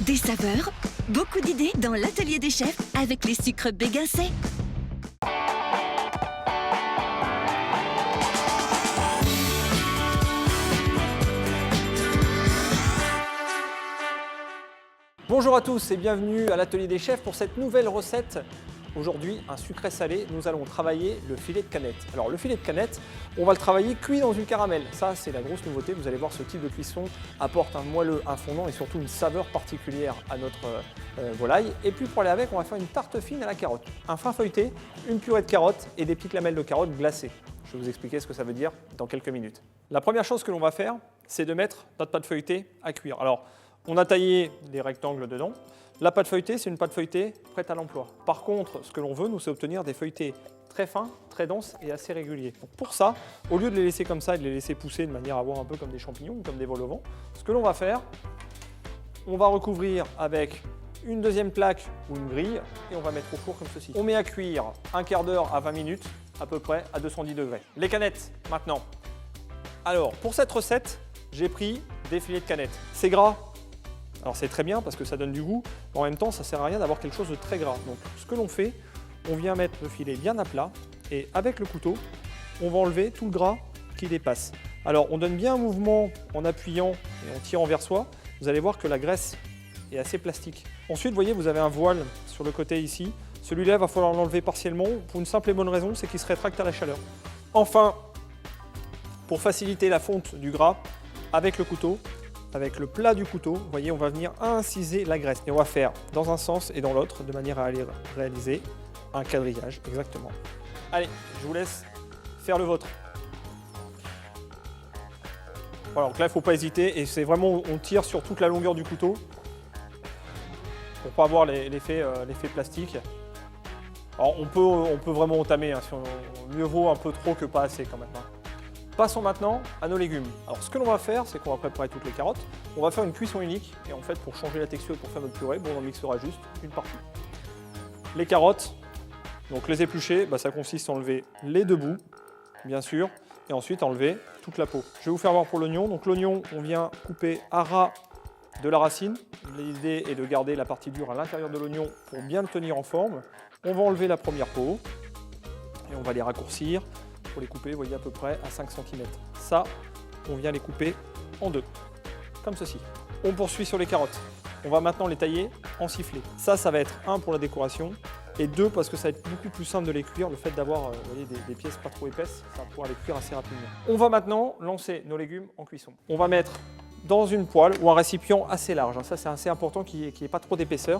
Des saveurs, beaucoup d'idées dans l'atelier des chefs avec les sucres Béguincet. Bonjour à tous et bienvenue à l'atelier des chefs pour cette nouvelle recette. Aujourd'hui, un sucré salé, nous allons travailler le filet de canette. Alors le filet de canette, on va le travailler cuit dans une caramel. Ça, c'est la grosse nouveauté. Vous allez voir, ce type de cuisson apporte un moelleux, un fondant et surtout une saveur particulière à notre volaille. Et puis pour aller avec, on va faire une tarte fine à la carotte. Un fin feuilleté, une purée de carottes et des petites lamelles de carottes glacées. Je vais vous expliquer ce que ça veut dire dans quelques minutes. La première chose que l'on va faire, c'est de mettre notre pâte feuilletée à cuire. Alors, on a taillé des rectangles dedans. La pâte feuilletée, c'est une pâte feuilletée prête à l'emploi. Par contre, ce que l'on veut, nous, c'est obtenir des feuilletés très fins, très denses et assez réguliers. Donc pour ça, au lieu de les laisser comme ça et de les laisser pousser de manière à avoir un peu comme des champignons ou comme des vols au vent, ce que l'on va faire, on va recouvrir avec une deuxième plaque ou une grille et on va mettre au four comme ceci. On met à cuire un quart d'heure à 20 minutes, à peu près à 210 degrés. Les canettes, maintenant. Alors, pour cette recette, j'ai pris des filets de canettes. C'est gras. Alors c'est très bien parce que ça donne du goût, mais en même temps ça ne sert à rien d'avoir quelque chose de très gras. Donc ce que l'on fait, on vient mettre le filet bien à plat et avec le couteau, on va enlever tout le gras qui dépasse. Alors on donne bien un mouvement en appuyant et en tirant vers soi. Vous allez voir que la graisse est assez plastique. Ensuite, vous voyez, vous avez un voile sur le côté ici. Celui-là, il va falloir l'enlever partiellement pour une simple et bonne raison, c'est qu'il se rétracte à la chaleur. Enfin, pour faciliter la fonte du gras, avec le couteau, avec le plat du couteau, vous voyez, on va venir inciser la graisse. Et on va faire dans un sens et dans l'autre, de manière à aller réaliser un quadrillage, exactement. Allez, je vous laisse faire le vôtre. Voilà, donc là, il ne faut pas hésiter. Et c'est vraiment, on tire sur toute la longueur du couteau pour ne pas avoir l'effet plastique. Alors, on peut vraiment entamer. Hein, mieux vaut un peu trop que pas assez quand même. Hein. Passons maintenant à nos légumes. Alors ce que l'on va faire, c'est qu'on va préparer toutes les carottes. On va faire une cuisson unique et en fait pour changer la texture et pour faire notre purée, on en mixera juste une partie. Les carottes, donc les éplucher, ça consiste à enlever les deux bouts, bien sûr, et ensuite enlever toute la peau. Je vais vous faire voir pour l'oignon. Donc l'oignon, on vient couper à ras de la racine. L'idée est de garder la partie dure à l'intérieur de l'oignon pour bien le tenir en forme. On va enlever la première peau et on va les raccourcir. Pour les couper, vous voyez, à peu près à 5 cm. Ça, on vient les couper en deux, comme ceci. On poursuit sur les carottes. On va maintenant les tailler en sifflets. Ça va être un pour la décoration et deux parce que ça va être beaucoup plus simple de les cuire. Le fait d'avoir des pièces pas trop épaisses, ça va pouvoir les cuire assez rapidement. On va maintenant lancer nos légumes en cuisson. On va mettre dans une poêle ou un récipient assez large. Ça, c'est assez important qu'il n'y ait pas trop d'épaisseur.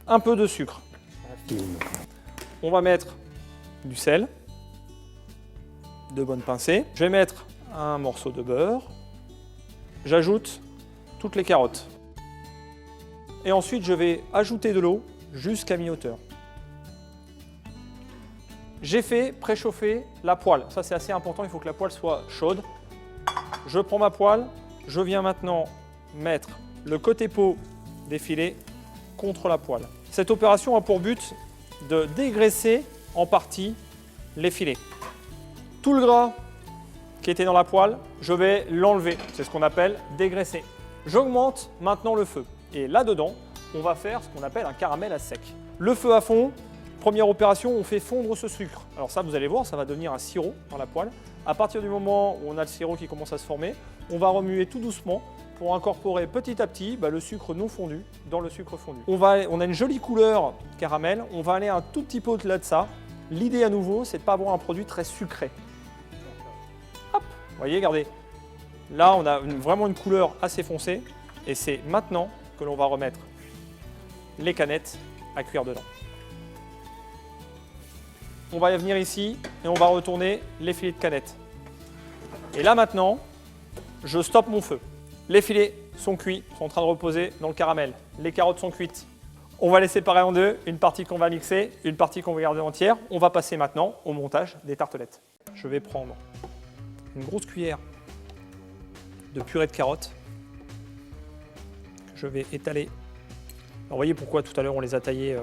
Un peu de sucre. On va mettre du sel. De bonnes pincées. Je vais mettre un morceau de beurre. J'ajoute toutes les carottes. Et ensuite, je vais ajouter de l'eau jusqu'à mi-hauteur. J'ai fait préchauffer la poêle. Ça, c'est assez important. Il faut que la poêle soit chaude. Je prends ma poêle. Je viens maintenant mettre le côté peau des filets contre la poêle. Cette opération a pour but de dégraisser en partie les filets. Tout le gras qui était dans la poêle, je vais l'enlever. C'est ce qu'on appelle dégraisser. J'augmente maintenant le feu. Et là-dedans, on va faire ce qu'on appelle un caramel à sec. Le feu à fond, première opération, on fait fondre ce sucre. Alors ça, vous allez voir, ça va devenir un sirop dans la poêle. À partir du moment où on a le sirop qui commence à se former, on va remuer tout doucement pour incorporer petit à petit le sucre non fondu dans le sucre fondu. On a une jolie couleur caramel, on va aller un tout petit peu au-delà de ça. L'idée à nouveau, c'est de ne pas avoir un produit très sucré. Hop, vous voyez, regardez. Là, on a vraiment une couleur assez foncée. Et c'est maintenant que l'on va remettre les canettes à cuire dedans. On va venir ici et on va retourner les filets de canettes. Et là maintenant, je stoppe mon feu. Les filets sont cuits, sont en train de reposer dans le caramel. Les carottes sont cuites. On va les séparer en deux, une partie qu'on va mixer, une partie qu'on va garder entière. On va passer maintenant au montage des tartelettes. Je vais prendre une grosse cuillère de purée de carottes que je vais étaler. Alors, vous voyez pourquoi tout à l'heure on les a taillées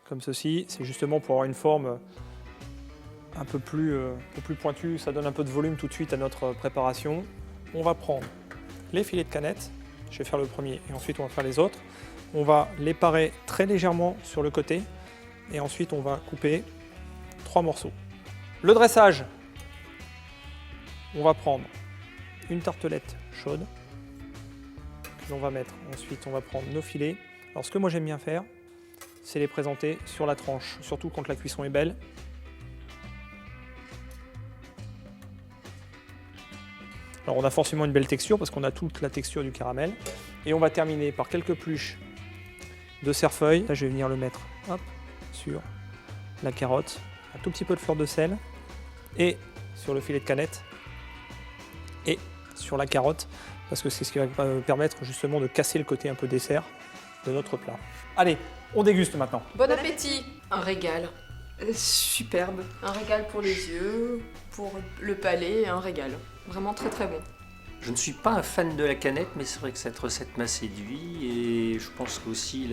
comme ceci. C'est justement pour avoir une forme un peu plus pointue. Ça donne un peu de volume tout de suite à notre préparation. On va prendre les filets de canettes Je vais faire le premier et ensuite on va faire les autres. On va les parer très légèrement sur le côté et ensuite on va couper 3 morceaux. Le dressage, on va prendre une tartelette chaude que l'on va mettre. Ensuite on va prendre nos filets. Alors ce que moi j'aime bien faire, c'est les présenter sur la tranche, surtout quand la cuisson est belle. Alors on a forcément une belle texture parce qu'on a toute la texture du caramel. Et on va terminer par quelques pluches de cerfeuil. Là je vais venir le mettre hop, sur la carotte, un tout petit peu de fleur de sel et sur le filet de canette et sur la carotte parce que c'est ce qui va permettre justement de casser le côté un peu dessert de notre plat. Allez, on déguste maintenant. Bon appétit! Un régal. Superbe. Un régal pour les yeux, pour le palais, un régal. Vraiment très très bon. Je ne suis pas un fan de la canette, mais c'est vrai que cette recette m'a séduit et je pense qu'aussi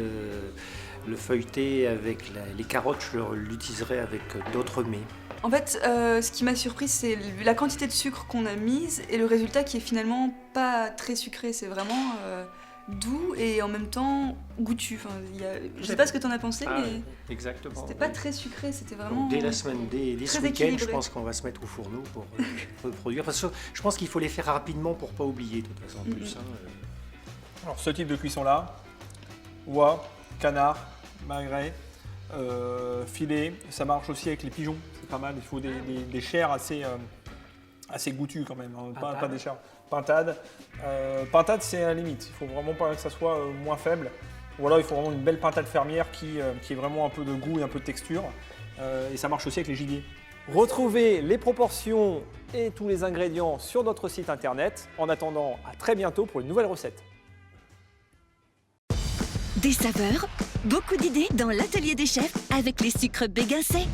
le feuilleté avec les carottes, je l'utiliserai avec d'autres mets. En fait, ce qui m'a surpris, c'est la quantité de sucre qu'on a mise et le résultat qui est finalement pas très sucré. C'est vraiment doux et en même temps goûtu. Enfin, je sais pas ce que t'en as pensé, mais exactement. c'était pas très sucré, c'était vraiment. Donc, dès la semaine, dès ce très week-end, je équilibré. pense qu'on va se mettre au fourneau pour reproduire. Parce que je pense qu'il faut les faire rapidement pour pas oublier, de toute façon, en plus. Alors ce type de cuisson-là, oie, canard, magret, filet, ça marche aussi avec les pigeons, c'est pas mal. Il faut des chairs assez goûtues quand même, hein. Pas des chairs. Pintade, c'est à la limite, il faut vraiment pas que ça soit moins faible. Ou alors il faut vraiment une belle pintade fermière qui ait vraiment un peu de goût et un peu de texture. Et ça marche aussi avec les gibiers. Retrouvez les proportions et tous les ingrédients sur notre site internet. En attendant, à très bientôt pour une nouvelle recette. Des saveurs, beaucoup d'idées dans l'atelier des chefs avec les sucres Béguincet.